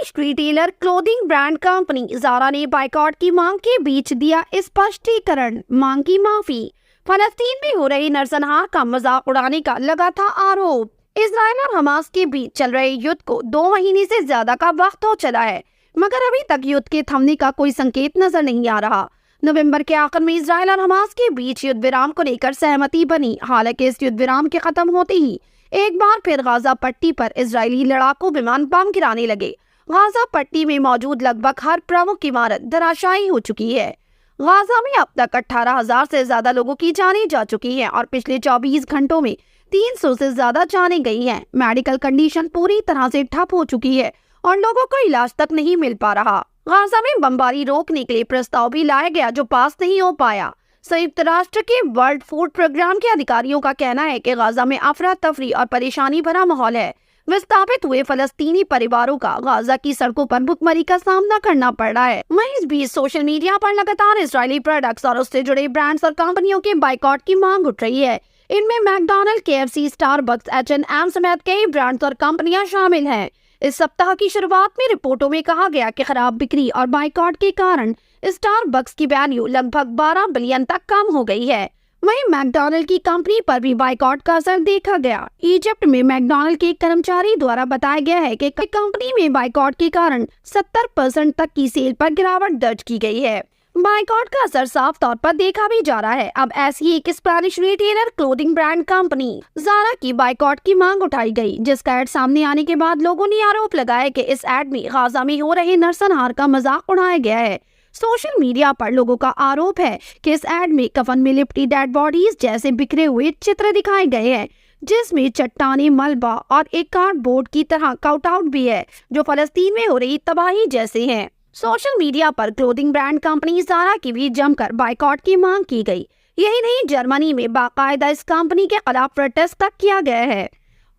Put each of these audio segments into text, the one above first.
Spanish retailer clothing brand company Zara ने boycott की मांग के बीच दिया स्पष्टीकरण, मांग की माफी। फलस्तीन में हो रही नरसंहार का मजाक उड़ाने का लगा था आरोप। इजराइल और हमास के बीच चल रहे युद्ध को 2 महीने से ज्यादा का वक्त हो चला है, मगर अभी तक युद्ध के थमने का कोई संकेत नजर नहीं आ रहा। नवंबर के आखिर में इजराइल और हमास के बीच युद्ध विराम को लेकर सहमति बनी। हालांकि इस युद्ध विराम के खत्म होते ही एक बार फिर गाजा पट्टी पर इजरायली लड़ाकू विमान बम गिराने लगे। गाजा पट्टी में मौजूद लगभग हर प्रमुख इमारत धराशायी हो चुकी है। गाजा में अब तक 18,000 से ज्यादा लोगों की जानें जा चुकी हैं और पिछले 24 घंटों में 300 से ज्यादा जानें गई हैं। मेडिकल कंडीशन पूरी तरह से ठप हो चुकी है और लोगों को इलाज तक नहीं मिल पा रहा। गाजा में बमबारी रोकने के लिए प्रस्ताव भी लाया गया जो पास नहीं हो पाया। संयुक्त राष्ट्र के वर्ल्ड फूड प्रोग्राम के अधिकारियों का कहना है कि गाजा में अफरा तफरी और परेशानी भरा माहौल है। विस्थापित हुए फलस्तीनी परिवारों का गाजा की सड़कों पर भुखमरी का सामना करना पड़ रहा है। वहीं इस बीच सोशल मीडिया पर लगातार इजरायली प्रोडक्ट्स और उससे जुड़े ब्रांड्स और कंपनियों के बाइकॉट की मांग उठ रही है। इनमें मैकडॉनल्ड, KFC, स्टारबक्स, H&M समेत कई ब्रांड्स और कंपनियां शामिल हैं। इस सप्ताह की शुरुआत में रिपोर्टों में कहा गया कि खराब बिक्री और बाइकॉट के कारण स्टारबक्स की वैल्यू लगभग 12 बिलियन तक कम हो गई है। वहीं मैकडॉनल्ड की कंपनी पर भी बाइकॉट का असर देखा गया। इजिप्ट में मैकडॉनल्ड के एक कर्मचारी द्वारा बताया गया है कि कंपनी में बाइकॉट के कारण 70% तक की सेल पर गिरावट दर्ज की गई है। बाइकॉट का असर साफ तौर पर देखा भी जा रहा है। अब ऐसी एक Spanish retailer clothing brand company Zara की बाइकॉट की मांग उठाई गई, जिसका ऐड सामने आने के बाद लोगों ने आरोप लगाया कि इस ऐड में गाजा में हो रहे नरसंहार का मजाक उड़ाया गया है। सोशल मीडिया पर लोगों का आरोप है कि इस ऐड में कफन में लिपटी डेड बॉडीज जैसे बिखरे हुए चित्र दिखाए गए हैं, जिसमें चट्टानी, मलबा और एक कार्डबोर्ड की तरह कटआउट भी है जो फलस्तीन में हो रही तबाही जैसे हैं। सोशल मीडिया पर क्लोथिंग ब्रांड कंपनी ज़ारा की भी जमकर बाइकॉट की मांग की गई। यही नहीं, जर्मनी में बाकायदा इस कंपनी के खिलाफ प्रोटेस्ट तक किया गया है।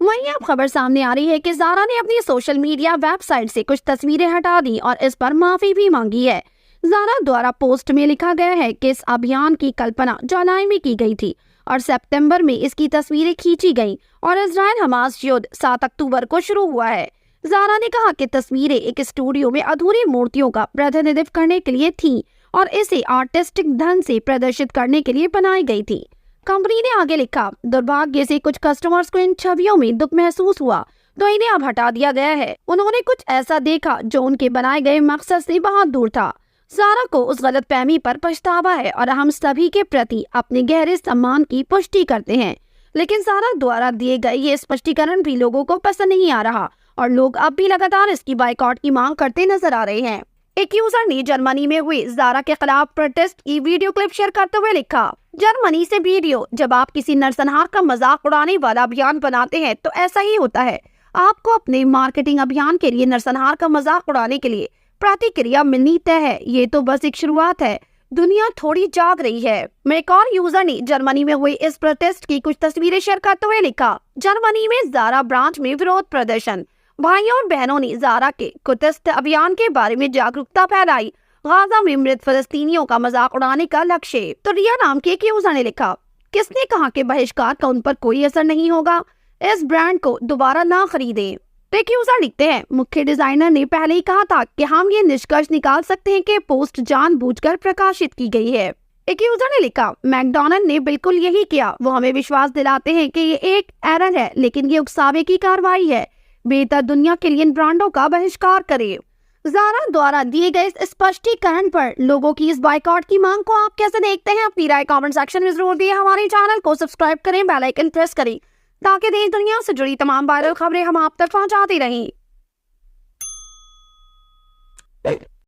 वहीं अब खबर सामने आ रही है कि ज़ारा ने अपनी सोशल मीडिया वेबसाइट से कुछ तस्वीरें हटा दी और इस पर माफी भी मांगी है। ज़ारा द्वारा पोस्ट में लिखा गया है कि इस अभियान की कल्पना जुलाई में की गई थी और सितंबर में इसकी तस्वीरें खींची गईं और इजराइल हमास युद्ध 7 अक्टूबर को शुरू हुआ है। ज़ारा ने कहा कि तस्वीरें एक स्टूडियो में अधूरी मूर्तियों का प्रतिनिधित्व करने के लिए थीं और इसे आर्टिस्टिक ढंग से प्रदर्शित करने के लिए बनाई गई थी। कंपनी ने आगे लिखा, दुर्भाग्य से कुछ कस्टमर्स को इन छवियों में दुख महसूस हुआ तो इन्हें अब हटा दिया गया है। उन्होंने कुछ ऐसा देखा जो उनके बनाए गए मकसद से बहुत दूर था। ज़ारा को उस गलतफहमी पर पछतावा है और हम सभी के प्रति अपने गहरे सम्मान की पुष्टि करते हैं। लेकिन ज़ारा द्वारा दिए गए ये स्पष्टीकरण भी लोगों को पसंद नहीं आ रहा और लोग अब भी लगातार इसकी बाइकॉट की मांग करते नजर आ रहे हैं। एक यूजर ने जर्मनी में हुई ज़ारा के खिलाफ प्रोटेस्ट की वीडियो क्लिप शेयर करते हुए लिखा, जर्मनी से वीडियो। जब आप किसी नरसंहार का मजाक उड़ाने वाला अभियान बनाते हैं तो ऐसा ही होता है। आपको अपने मार्केटिंग अभियान के लिए नरसंहार का मजाक उड़ाने के लिए प्रतिक्रिया मिलनी तय है। ये तो बस एक शुरुआत है, दुनिया थोड़ी जाग रही है। एक और यूजर ने जर्मनी में हुई इस प्रोटेस्ट की कुछ तस्वीरें शेयर करते हुए लिखा, जर्मनी में ज़ारा ब्रांच में विरोध प्रदर्शन। भाइयों और बहनों ने ज़ारा के कुतस्त अभियान के बारे में जागरूकता फैलाई। गाजा में मृत फलस्तीनियों का मजाक उड़ाने का लक्ष्य। तो रिया नाम के एक यूजर ने लिखा, किसने कहा कि बहिष्कार का उन पर कोई असर नहीं होगा, इस ब्रांड को दोबारा ना खरीदें। एक यूजर लिखते हैं, मुख्य डिजाइनर ने पहले ही कहा था कि हम ये निष्कर्ष निकाल सकते हैं कि पोस्ट जानबूझकर प्रकाशित की गई है। एक यूजर ने लिखा, मैकडॉनल्ड ने बिल्कुल यही किया। वो हमें विश्वास दिलाते हैं कि ये एक एरर है, लेकिन ये उकसावे की कार्रवाई है। बेहतर दुनिया के लिए इन ब्रांडों का बहिष्कार करें। ज़ारा द्वारा दिए गए इस स्पष्टीकरण पर लोगों की इस बाइकॉट की मांग को आप कैसे देखते हैं? अपनी राय कमेंट सेक्शन में जरूर दिए। हमारे चैनल को सब्सक्राइब करें, बेल आइकन प्रेस करें ताकि देश दुनिया से जुड़ी तमाम वायरल खबरें हम आप तक पहुंचाते रहें।